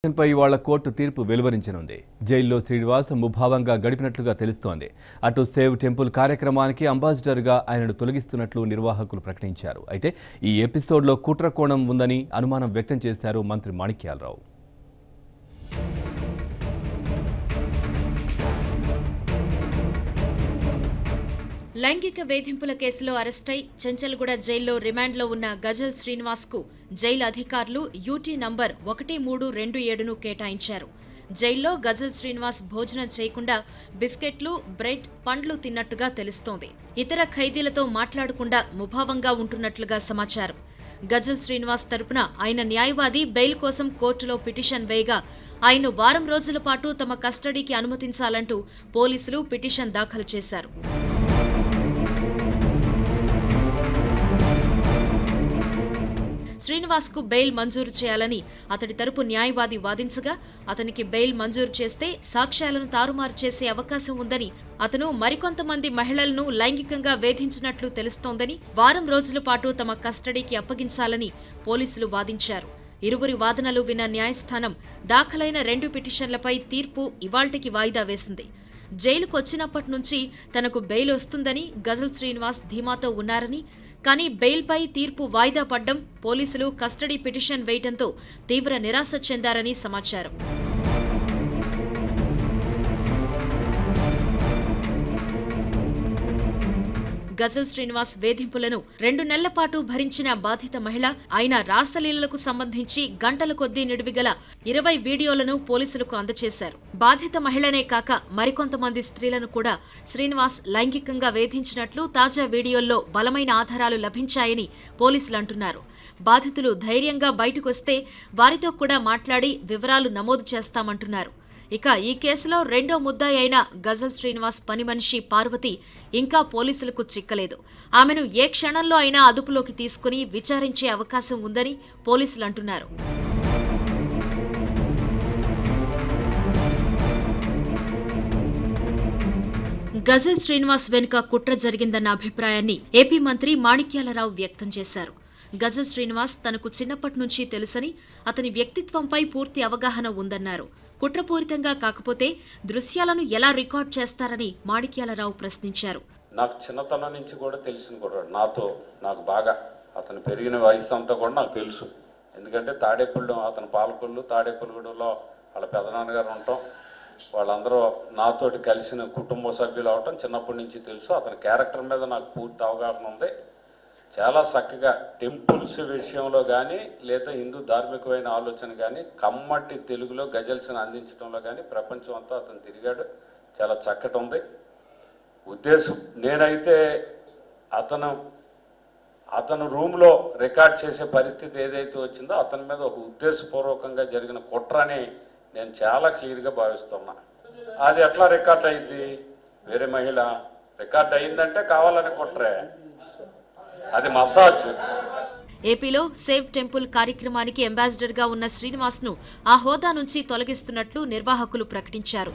పై ఇవాళ కోర్టు తీర్పు వెలువరించనుంది. జైల్లో శ్రీనివాస్ ముభావంగా గడిపినట్లుగా తెలుస్తోంది. అటు సేవ్ టెంపుల్ కార్యక్రమానికి అంబాసిడర్గా ఆయనను తొలగిస్తున్నట్లు నిర్వాహకులు ప్రకటించారు. అయితే ఈ ఎపిసోడ్లో కుట్ర కోణం ఉందని అనుమానం వ్యక్తం చేశారు మంత్రి మాణిక్యాలరావు. లైంగిక వేధింపుల కేసులో అరెస్టై చెంచల్గూడ జైల్లో రిమాండ్లో ఉన్న గజల్ శ్రీనివాస్కు జైలు అధికారులు యూటీ నంబర్ 1327ను కేటాయించారు. జైల్లో గజల్ శ్రీనివాస్ భోజనం చేయకుండా బిస్కెట్లు, బ్రెడ్, పండ్లు తిన్నట్టుగా తెలుస్తోంది. ఇతర ఖైదీలతో మాట్లాడకుండా ముభావంగా ఉంటున్నట్లుగా సమాచారం. గజల్ శ్రీనివాస్ తరపున ఆయన న్యాయవాది బెయిల్ కోసం కోర్టులో పిటిషన్ వేయగా ఆయన్ను వారం రోజుల పాటు తమ కస్టడీకి అనుమతించాలంటూ పోలీసులు పిటిషన్ దాఖలు చేశారు. శ్రీనివాస్కు బెయిల్ మంజూరు చేయాలని అతడి తరపు న్యాయవాది వాదించగా అతనికి బెయిల్ మంజూరు చేస్తే సాక్ష్యాలను తారుమారు చేసే అవకాశం ఉందని, అతను మరికొంతమంది మహిళలను లైంగికంగా వేధించినట్లు తెలుస్తోందని, వారం రోజుల పాటు తమ కస్టడీకి అప్పగించాలని పోలీసులు వాదించారు. ఇరువురి వాదనలు విన్న న్యాయస్థానం దాఖలైన 2 పిటిషన్లపై తీర్పు ఇవాళ్టికి వాయిదా వేసింది. జైలుకు వచ్చినప్పటి నుంచి తనకు బెయిల్ వస్తుందని గజల్ శ్రీనివాస్ ధీమాతో ఉన్నారని, కానీ బెయిల్పై తీర్పు వాయిదా పడ్డం, పోలీసులు కస్టడీ పిటిషన్ వేయడంతో తీవ్ర నిరాశ చెందారని సమాచారం. గజల్ శ్రీనివాస్ వేధింపులను 2 నెలల పాటు భరించిన బాధిత మహిళ ఆయన రాసలీలలకు సంబంధించి గంటల కొద్దీ నిడివిగల 20 వీడియోలను పోలీసులకు అందజేశారు. బాధిత మహిళనే కాక మరికొంతమంది స్త్రీలను కూడా శ్రీనివాస్ లైంగికంగా వేధించినట్లు తాజా వీడియోల్లో బలమైన ఆధారాలు లభించాయని పోలీసులు అంటున్నారు. బాధితులు ధైర్యంగా బయటకొస్తే వారితో కూడా మాట్లాడి వివరాలు నమోదు చేస్తామంటున్నారు. ఇక ఈ కేసులో రెండో ముద్దాయి అయిన గజల్ శ్రీనివాస్ పని మనిషి పార్వతి ఇంకా పోలీసులకు చిక్కలేదు. ఆమెను ఏ క్షణంలో అయినా అదుపులోకి తీసుకుని విచారించే అవకాశం ఉందని పోలీసులు అంటున్నారు. గజల్ శ్రీనివాస్ వెనుక కుట్ర జరిగిందన్న అభిప్రాయాన్ని ఏపీ మంత్రి మాణిక్యాలరావు వ్యక్తం చేశారు. గజల్ శ్రీనివాస్ తనకు చిన్నప్పటి నుంచి తెలుసని, అతని వ్యక్తిత్వంపై పూర్తి అవగాహన ఉందన్నారు. కుట్రపూరితంగా కాకపోతే దృశ్యాలను ఎలా రికార్డ్ చేస్తారని మాణిక్యాలరావు ప్రశ్నించారు. నాకు చిన్నతనం నుంచి కూడా తెలిసిన కూడా నాకు బాగా అతను పెరిగిన వయసు అంతా కూడా నాకు తెలుసు. ఎందుకంటే తాడేపల్లి అతని పాలకొల్లు తాడేపల్లిగూడలో వాళ్ళ పెదనాన్నగారు ఉండటం, వాళ్ళందరూ నాతోటి కలిసిన కుటుంబ సభ్యులు అవటం చిన్నప్పటి నుంచి తెలుసు. అతని క్యారెక్టర్ మీద నాకు పూర్తి అవగాహన ఉంది. చాలా చక్కగా టెంపుల్స్ విషయంలో కానీ లేదా హిందూ ధార్మికమైన ఆలోచన కానీ కమ్మటి తెలుగులో గజల్స్ని అందించడంలో కానీ ప్రపంచం అంతా అతను తిరిగాడు. చాలా చక్కటి ఉంది ఉద్దేశం. నేనైతే అతను రూమ్లో రికార్డ్ చేసే పరిస్థితి ఏదైతే వచ్చిందో అతని మీద ఒక ఉద్దేశపూర్వకంగా జరిగిన కుట్రని నేను చాలా క్లియర్గా భావిస్తున్నా. అది ఎట్లా రికార్డ్ అయింది? వేరే మహిళ రికార్డ్ అయిందంటే కావాలని కుట్రే, అది మసాజ్. ఏపీలో సేవ్ టెంపుల్ కార్యక్రమానికి అంబాసిడర్గా ఉన్న శ్రీనివాస్ను ఆ హోదా నుంచి తొలగిస్తున్నట్లు నిర్వాహకులు ప్రకటించారు.